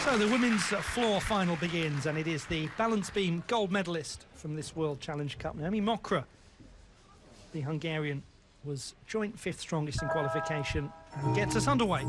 So the women's floor final begins, and it is the balance beam gold medalist from this World Challenge Cup, Naomi Mokra. The Hungarian was joint fifth strongest in qualification and gets us underway.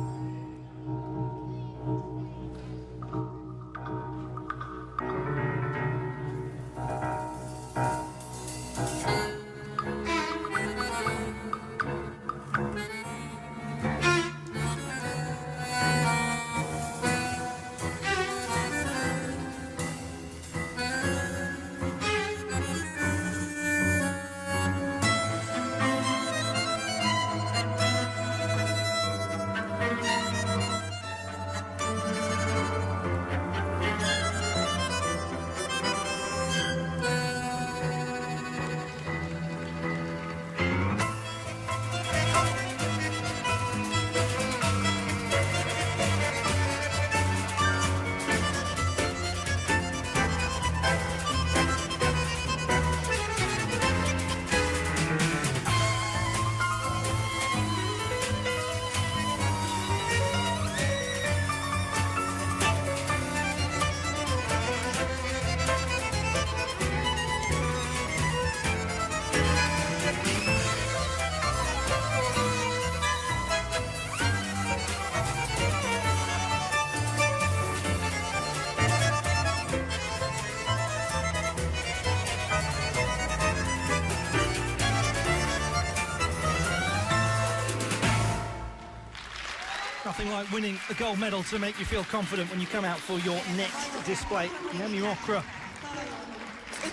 Nothing like winning a gold medal to make you feel confident when you come out for your next display. Naomi Mokra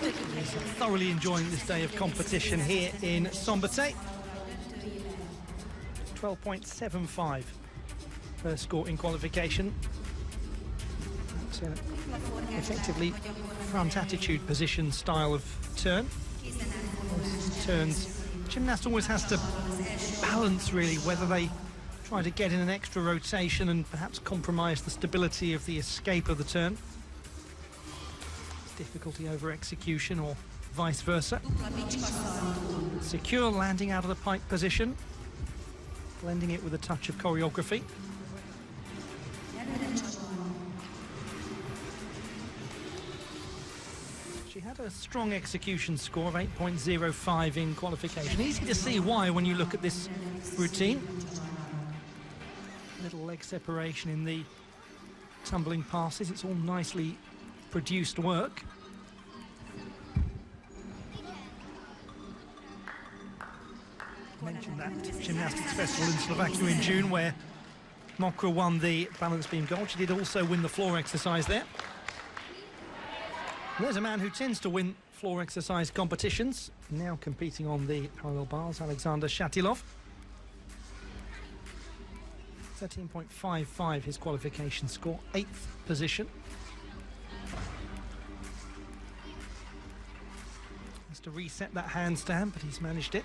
is thoroughly enjoying this day of competition here in Szombathely. 12.75 her score in qualification. That's effectively front attitude position style of turn. Those turns, gymnast always has to balance really whether they try to get in an extra rotation and perhaps compromise the stability of the escape of the turn. Difficulty over execution or vice versa. Secure landing out of the pike position, blending it with a touch of choreography. She had a strong execution score of 8.05 in qualification. Easy to see why when you look at this routine. Little leg separation in the tumbling passes. It's all nicely produced work. I mentioned that gymnastics festival in Slovakia in June where Mokra won the balance beam gold. She did also win the floor exercise there. And there's a man who tends to win floor exercise competitions, now competing on the parallel bars, Alexander Shatilov. 13.55 his qualification score, 8th position. Has to reset that handstand, but he's managed it.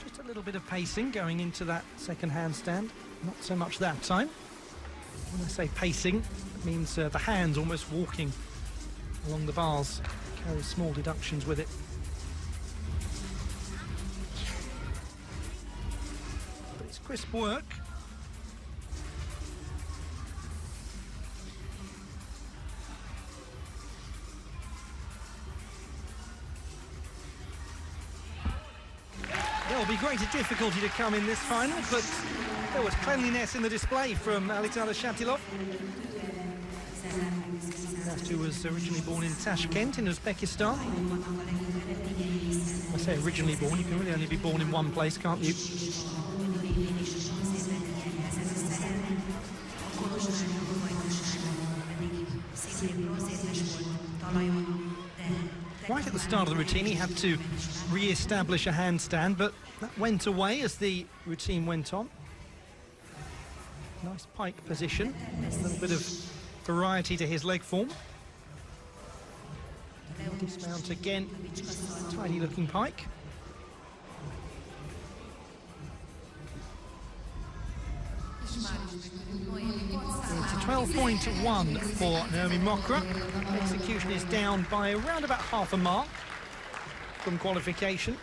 Just a little bit of pacing going into that second handstand, not so much that time. When I say pacing, it means the hands almost walking along the bars. Carries small deductions with it. But it's crisp work. There'll be greater difficulty to come in this final, but there was cleanliness in the display from Alexander Shatilov, who was originally born in Tashkent in Uzbekistan. I say originally born, you can really only be born in one place, can't you? Right at the start of the routine he had to re-establish a handstand, but that went away as the routine went on. Nice pike position, a little bit of variety to his leg form. Dismount again, tidy looking pike. It's a 12.1 for Naomi Mokra. Execution is down by around about half a mark from qualification.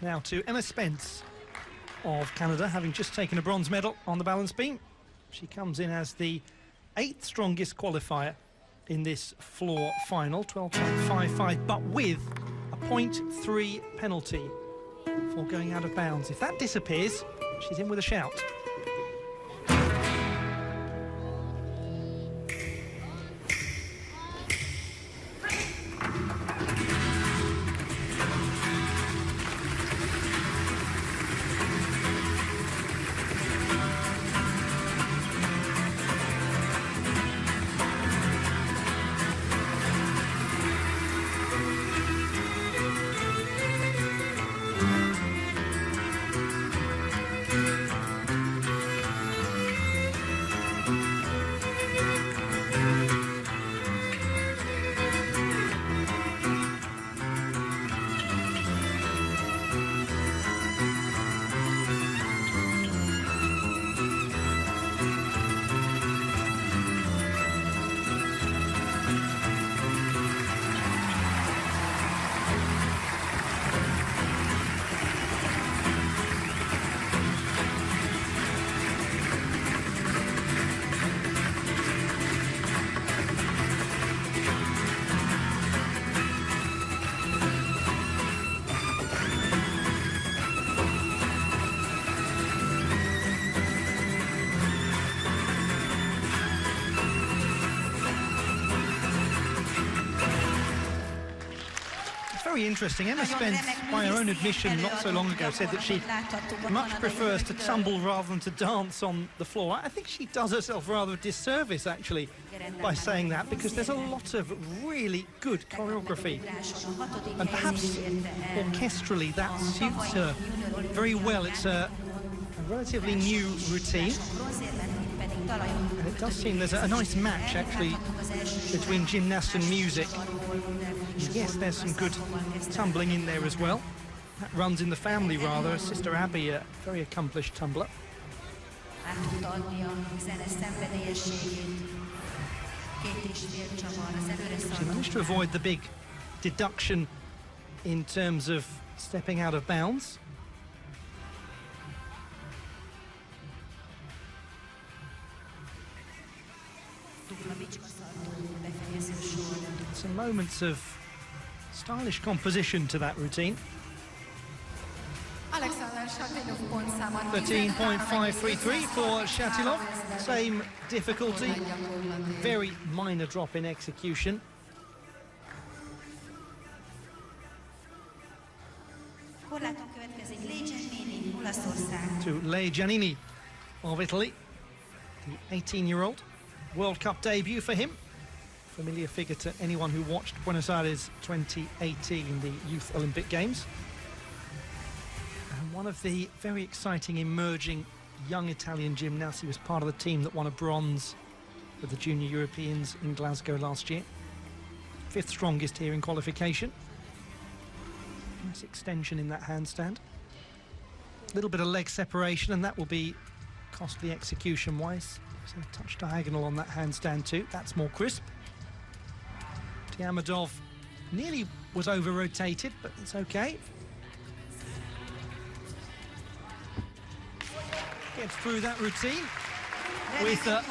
Now to Emma Spence of Canada, having just taken a bronze medal on the balance beam. She comes in as the 8th strongest qualifier in this floor final, 12.55, but with a 0.3 penalty for going out of bounds. If that disappears, she's in with a shout. Very interesting. Emma Spence, by her own admission not so long ago, said that she much prefers to tumble rather than to dance on the floor. I think she does herself rather a disservice, actually, by saying that, because there's a lot of really good choreography. And perhaps orchestrally that suits her very well. It's a relatively new routine. And it does seem there's a nice match, actually, between gymnast and music. Yes, there's some good tumbling in there as well. That runs in the family, rather. Her sister Abby, a very accomplished tumbler. She managed to avoid the big deduction in terms of stepping out of bounds. Some moments of stylish composition to that routine. 13.533 for Shatilov. Same difficulty. Very minor drop in execution. To Lei Giannini of Italy, the 18-year-old. World Cup debut for him. Familiar figure to anyone who watched Buenos Aires 2018, the Youth Olympic Games. And one of the very exciting emerging young Italian gymnasts. He was part of the team that won a bronze with the Junior Europeans in Glasgow last year. 5th strongest here in qualification. Nice extension in that handstand. A little bit of leg separation, and that will be costly execution-wise. So a touch diagonal on that handstand too. That's more crisp. Tiamadov nearly was over-rotated, but it's okay. Gets through that routine with a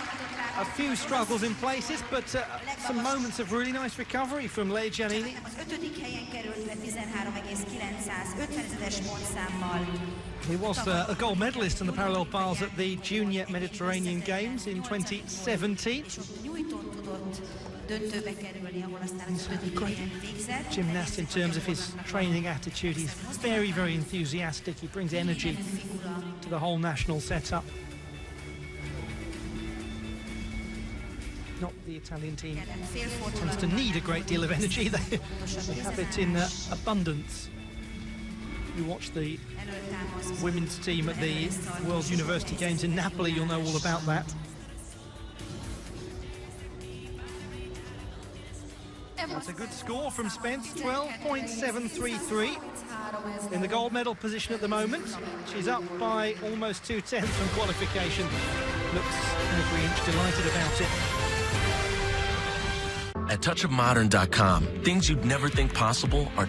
few struggles in places, but some moments of really nice recovery from Lei Giannini. He was a gold medalist in the parallel bars at the Junior Mediterranean Games in 2017. He's a great gymnast in terms of his training attitude. He's very, very enthusiastic. He brings energy to the whole national setup. Not the Italian team tends to need a great deal of energy. They have it in abundance. You watch the women's team at the World University Games in Napoli, you'll know all about that. That's a good score from Spence, 12.733 in the gold medal position at the moment. She's up by almost 2/10 from qualification. Looks every inch delighted about it. At touchofmodern.com, things you'd never think possible are